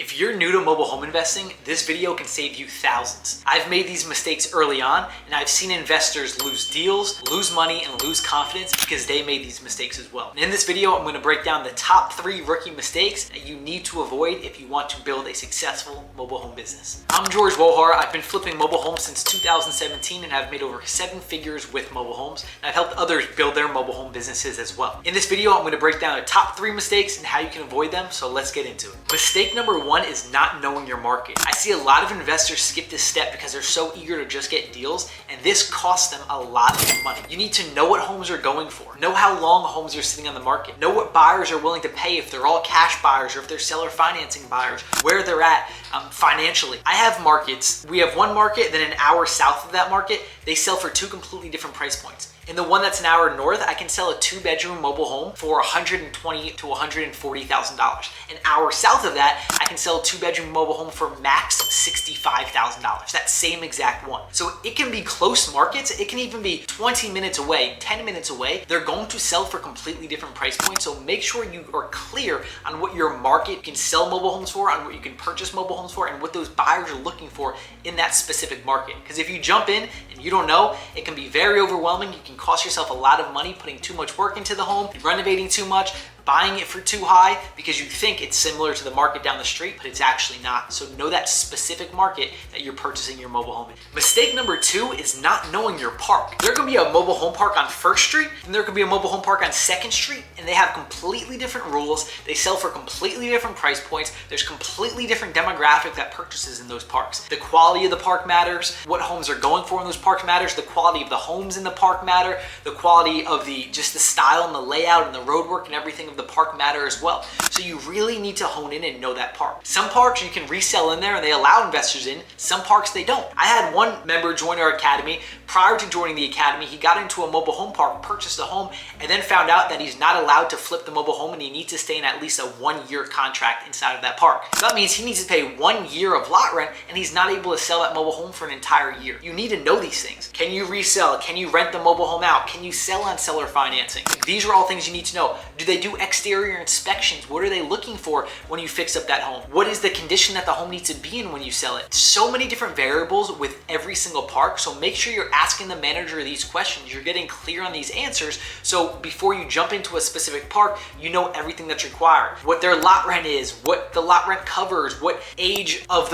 If you're new to mobile home investing, this video can save you thousands. I've made these mistakes early on, and I've seen investors lose deals, lose money, and lose confidence because they made these mistakes as well. And in this video, I'm going to break down the top 3 rookie mistakes that you need to avoid if you want to build a successful mobile home business. I'm Wohar. I've been flipping mobile homes since 2017 and have made over 7 figures with mobile homes. And I've helped others build their mobile home businesses as well. In this video, I'm going to break down the top 3 mistakes and how you can avoid them. So let's get into it. Mistake number 1 is not knowing your market. I see a lot of investors skip this step because they're so eager to just get deals, and this costs them a lot of money. You need to know what homes are going for, know how long homes are sitting on the market, know what buyers are willing to pay, if they're all cash buyers or if they're seller financing buyers, where they're at financially. I have markets. We have one market, then an hour south of that market, they sell for 2 completely different price points. In the one that's an hour north, I can sell a 2-bedroom mobile home for $120,000 to $140,000. An hour south of that, I can sell a 2-bedroom mobile home for max $65,000. That same exact one. So it can be close markets. It can even be 20 minutes away, 10 minutes away. They're going to sell for completely different price points. So make sure you are clear on what your market can sell mobile homes for, on what you can purchase mobile homes for, and what those buyers are looking for in that specific market. Because if you jump in and you don't know, it can be very overwhelming. You can cost yourself a lot of money putting too much work into the home, renovating too much, buying it for too high because you think it's similar to the market down the street, but it's actually not. So know that specific market that you're purchasing your mobile home in. Mistake number 2 is not knowing your park. There can be a mobile home park on 1st Street and there could be a mobile home park on 2nd Street, and they have completely different rules. They sell for completely different price points. There's completely different demographic that purchases in those parks. The quality of the park matters. What homes are going for in those parks matters. The quality of the homes in the park matter. The quality of just the style and the layout and the roadwork and everything of the park matter as well. So you really need to hone in and know that park. Some parks you can resell in there and they allow investors in. Some parks they don't. I had one member join our academy. Prior to joining the academy, he got into a mobile home park, purchased a home, and then found out that he's not allowed to flip the mobile home and he needs to stay in at least a 1-year contract inside of that park. So that means he needs to pay 1 year of lot rent and he's not able to sell that mobile home for an entire year. You need to know these things. Can you resell? Can you rent the mobile home out? Can you sell on seller financing? These are all things you need to know. Do they do exterior inspections? What are they looking for when you fix up that home? What is the condition that the home needs to be in when you sell it? So many different variables with every single park, so make sure you're asking the manager these questions. You're getting clear on these answers, so before you jump into a specific park, you know everything that's required. What their lot rent is, what the lot rent covers, what age of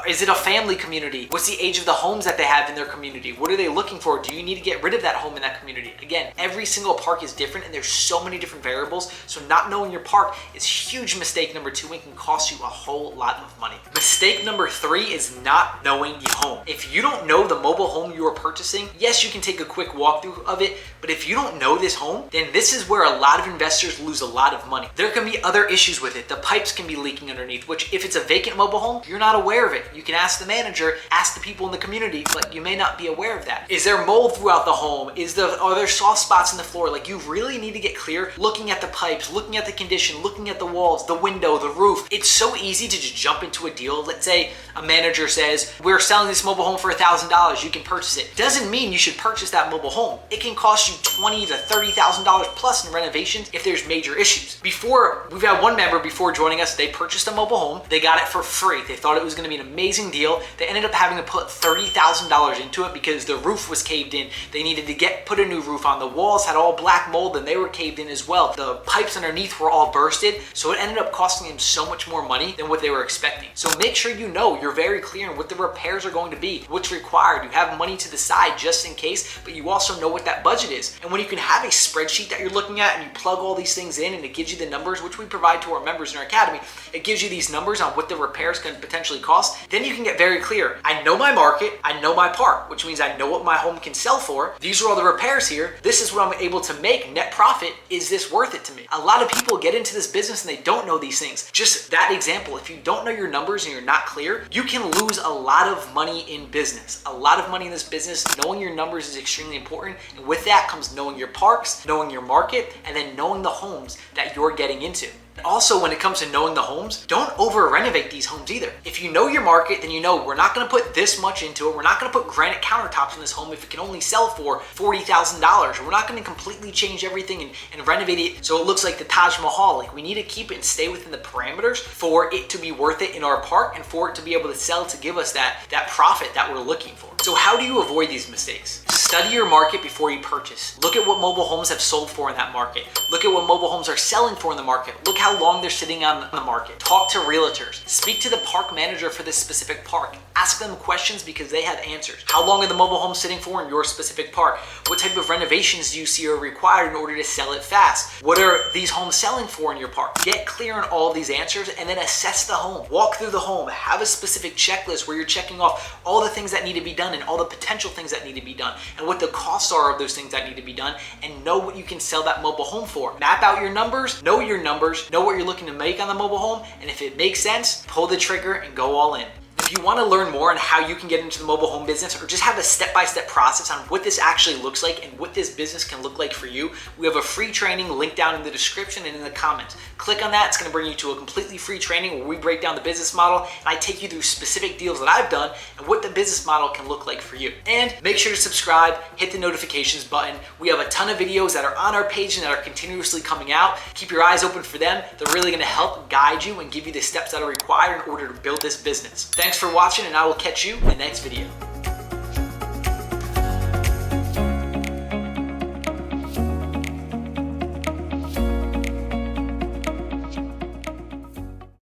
is it a family community? What's the age of the homes that they have in their community? What are they looking for? Do you need to get rid of that home in that community? Again, every single park is different and there's so many different variables, so not knowing your park is huge mistake number 2 and can cost you a whole lot of money. Mistake number 3 is not knowing the home. If you don't know the mobile home you are purchasing, yes, you can take a quick walkthrough of it, but if you don't know this home, then this is where a lot of investors lose a lot of money. There can be other issues with it. The pipes can be leaking underneath, which if it's a vacant mobile home, you're not aware of it. You can ask the manager, ask the people in the community, but you may not be aware of that. Is there mold throughout the home? Are there soft spots in the floor? Like, you really need to get clear looking at the pipes, looking at the condition, looking at the walls, the window, the roof. It's so easy to just jump into a deal. Let's say a manager says, we're selling this mobile home for $1,000, you can purchase it. Doesn't mean you should purchase that mobile home. It can cost you $20,000 to $30,000 plus in renovations if there's major issues. We've had one member before joining us, they purchased a mobile home, they got it for free. They thought it was gonna be an amazing deal. They ended up having to put $30,000 into it because the roof was caved in. They needed to put a new roof on. The walls had all black mold and they were caved in as well. The pipes underneath were all bursted, so it ended up costing them so much more money than what they were expecting. So make sure you know, you're very clear on what the repairs are going to be, what's required. You have money to the side just in case, but you also know what that budget is. And when you can have a spreadsheet that you're looking at and you plug all these things in and it gives you the numbers, which we provide to our members in our academy, it gives you these numbers on what the repairs can potentially cost. Then you can get very clear. I know my market, I know my park, which means I know what my home can sell for. These are all the repairs here. This is what I'm able to make net profit. Is this worth it to me? A lot of people get into this business and they don't know these things. Just that example, if you don't know your numbers and you're not clear, you can lose a lot of money in business. A lot of money in this business. Knowing your numbers is extremely important. And with that comes knowing your parks, knowing your market, and then knowing the homes that you're getting into. Also, when it comes to knowing the homes, don't over renovate these homes either. If you know your market, then you know we're not gonna put this much into it. We're not gonna put granite countertops in this home if it can only sell for $40,000. We're not gonna completely change everything and renovate it so it looks like the Taj Mahal. Like, we need to keep it and stay within the parameters for it to be worth it in our park and for it to be able to sell to give us that profit that we're looking for. So how do you avoid these mistakes? Study your market before you purchase. Look at what mobile homes have sold for in that market. Look at what mobile homes are selling for in the market. Look how long they're sitting on the market. Talk to realtors. Speak to the park manager for this specific park. Ask them questions because they have answers. How long are the mobile homes sitting for in your specific park? What type of renovations do you see are required in order to sell it fast? What are these homes selling for in your park? Get clear on all of these answers and then assess the home. Walk through the home. Have a specific checklist where you're checking off all the things that need to be done and all the potential things that need to be done and what the costs are of those things that need to be done, and know what you can sell that mobile home for. Map out your numbers, know what you're looking to make on the mobile home, and if it makes sense, pull the trigger and go all in. If you want to learn more on how you can get into the mobile home business, or just have a step-by-step process on what this actually looks like and what this business can look like for you, we have a free training linked down in the description and in the comments. Click on that. It's going to bring you to a completely free training where we break down the business model and I take you through specific deals that I've done and what the business model can look like for you. And make sure to subscribe, hit the notifications button. We have a ton of videos that are on our page and that are continuously coming out. Keep your eyes open for them. They're really going to help guide you and give you the steps that are required in order to build this business. Thanks for watching, and I will catch you in the next video.